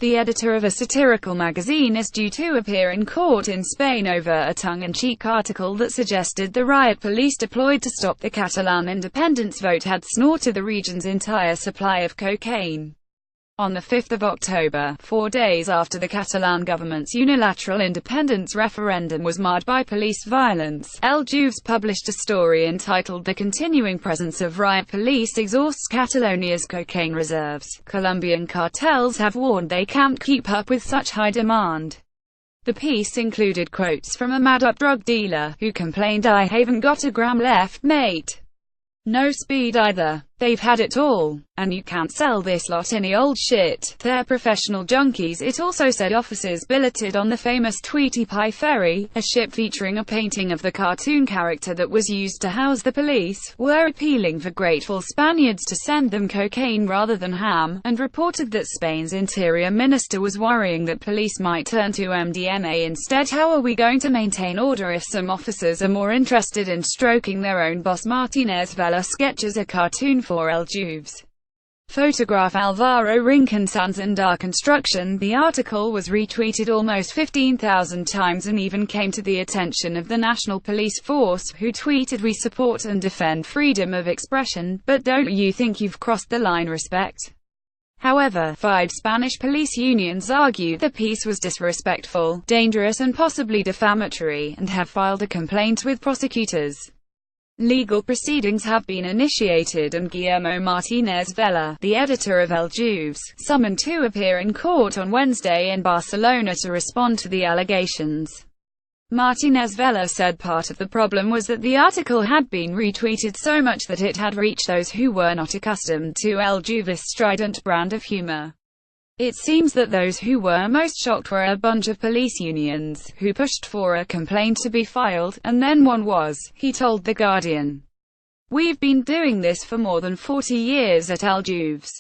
The editor of a satirical magazine is due to appear in court in Spain over a tongue-in-cheek article that suggested the riot police deployed to stop the Catalan independence vote had snorted the region's entire supply of cocaine. On the 5th of October, 4 days after the Catalan government's unilateral independence referendum was marred by police violence, El Jueves published a story entitled "The Continuing Presence of Riot Police Exhausts Catalonia's Cocaine Reserves. Colombian cartels have warned they can't keep up with such high demand." The piece included quotes from a mad-up drug dealer, who complained, "I haven't got a gram left, mate. No speed either. They've had it all. And you can't sell this lot any old shit. They're professional junkies." It also said officers billeted on the famous Tweety Pie ferry, a ship featuring a painting of the cartoon character that was used to house the police, were appealing for grateful Spaniards to send them cocaine rather than ham, and reported that Spain's interior minister was worrying that police might turn to MDMA instead. "How are we going to maintain order if some officers are more interested in stroking their own boss?" Martinez Vela sketches a cartoon for El Jueves. Photograph Alvaro Rincon Santander Construction. The article was retweeted almost 15,000 times and even came to the attention of the National Police Force, who tweeted, "We support and defend freedom of expression, but don't you think you've crossed the line, respect?" However, 5 Spanish police unions argue the piece was disrespectful, dangerous and possibly defamatory, and have filed a complaint with prosecutors. Legal proceedings have been initiated and Guillermo Martinez Vela, the editor of El Jueves, summoned to appear in court on Wednesday in Barcelona to respond to the allegations. Martinez Vela said part of the problem was that the article had been retweeted so much that it had reached those who were not accustomed to El Jueves' strident brand of humor. It seems that those who were most shocked were a bunch of police unions, who pushed for a complaint to be filed, and then one was, he told The Guardian. "We've been doing this for more than 40 years at El Jueves.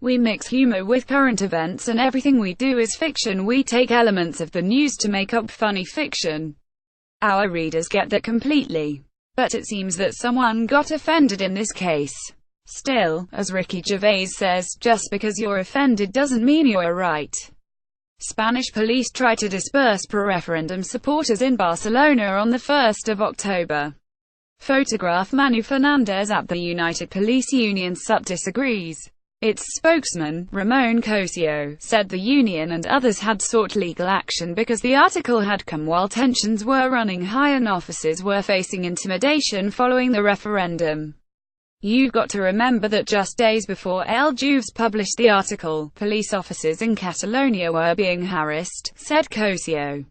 We mix humor with current events and everything we do is fiction. We take elements of the news to make up funny fiction. Our readers get that completely. But it seems that someone got offended in this case. Still, as Ricky Gervais says, just because you're offended doesn't mean you're right." Spanish police tried to disperse pro-referendum supporters in Barcelona on the 1st of October. Photograph Manu Fernandez at the United Police Union SUT disagrees. Its spokesman, Ramon Cosio, said the union and others had sought legal action because the article had come while tensions were running high and officers were facing intimidation following the referendum. "You've got to remember that just days before El Jueves published the article, police officers in Catalonia were being harassed," said Cosio.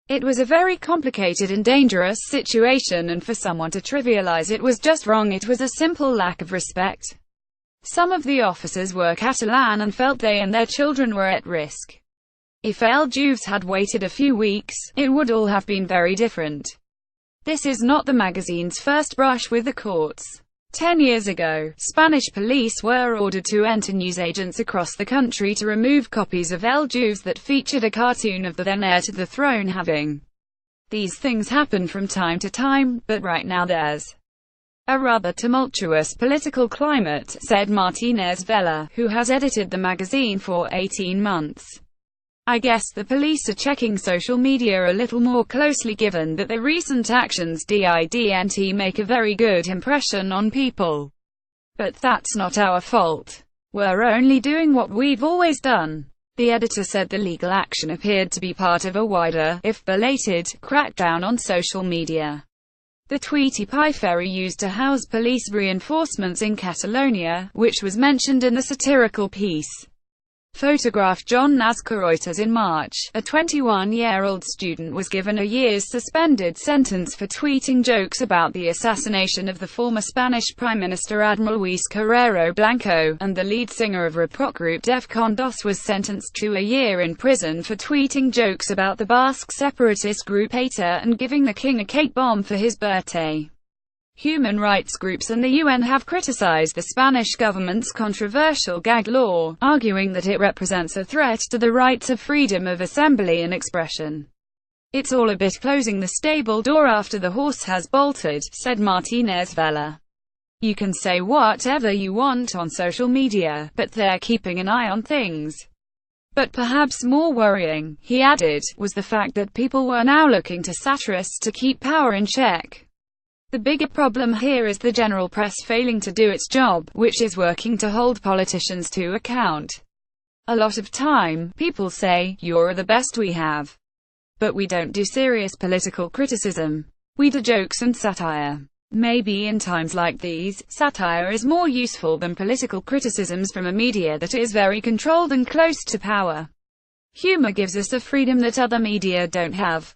"It was a very complicated and dangerous situation, and for someone to trivialize it was just wrong. It was a simple lack of respect. Some of the officers were Catalan and felt they and their children were at risk. If El Jueves had waited a few weeks, it would all have been very different." This is not the magazine's first brush with the courts. 10 years ago, Spanish police were ordered to enter newsagents across the country to remove copies of El Jueves that featured a cartoon of the then heir to the throne having. These things happen from time to time, but right now there's a rather tumultuous political climate, said Martinez Vela, who has edited the magazine for 18 months. "I guess the police are checking social media a little more closely given that the recent actions didn't make a very good impression on people. But that's not our fault. We're only doing what we've always done." The editor said the legal action appeared to be part of a wider, if belated, crackdown on social media. The Tweety Pie ferry used to house police reinforcements in Catalonia, which was mentioned in the satirical piece. Photograph John Nazcaroitas. In March, a 21-year-old student was given a year's suspended sentence for tweeting jokes about the assassination of the former Spanish Prime Minister Admiral Luis Carrero Blanco, and the lead singer of rap group Defcon 2 was sentenced to a year in prison for tweeting jokes about the Basque separatist group ETA and giving the king a cake bomb for his birthday. Human rights groups and the UN have criticized the Spanish government's controversial gag law, arguing that it represents a threat to the rights of freedom of assembly and expression. "It's all a bit closing the stable door after the horse has bolted," said Martinez Vela. "You can say whatever you want on social media, but they're keeping an eye on things. But perhaps more worrying, he added, was the fact that people were now looking to satirists to keep power in check. The bigger problem here is the general press failing to do its job, which is working to hold politicians to account. A lot of time, people say, "You're the best we have." But we don't do serious political criticism. We do jokes and satire. Maybe in times like these, satire is more useful than political criticisms from a media that is very controlled and close to power. Humor gives us a freedom that other media don't have.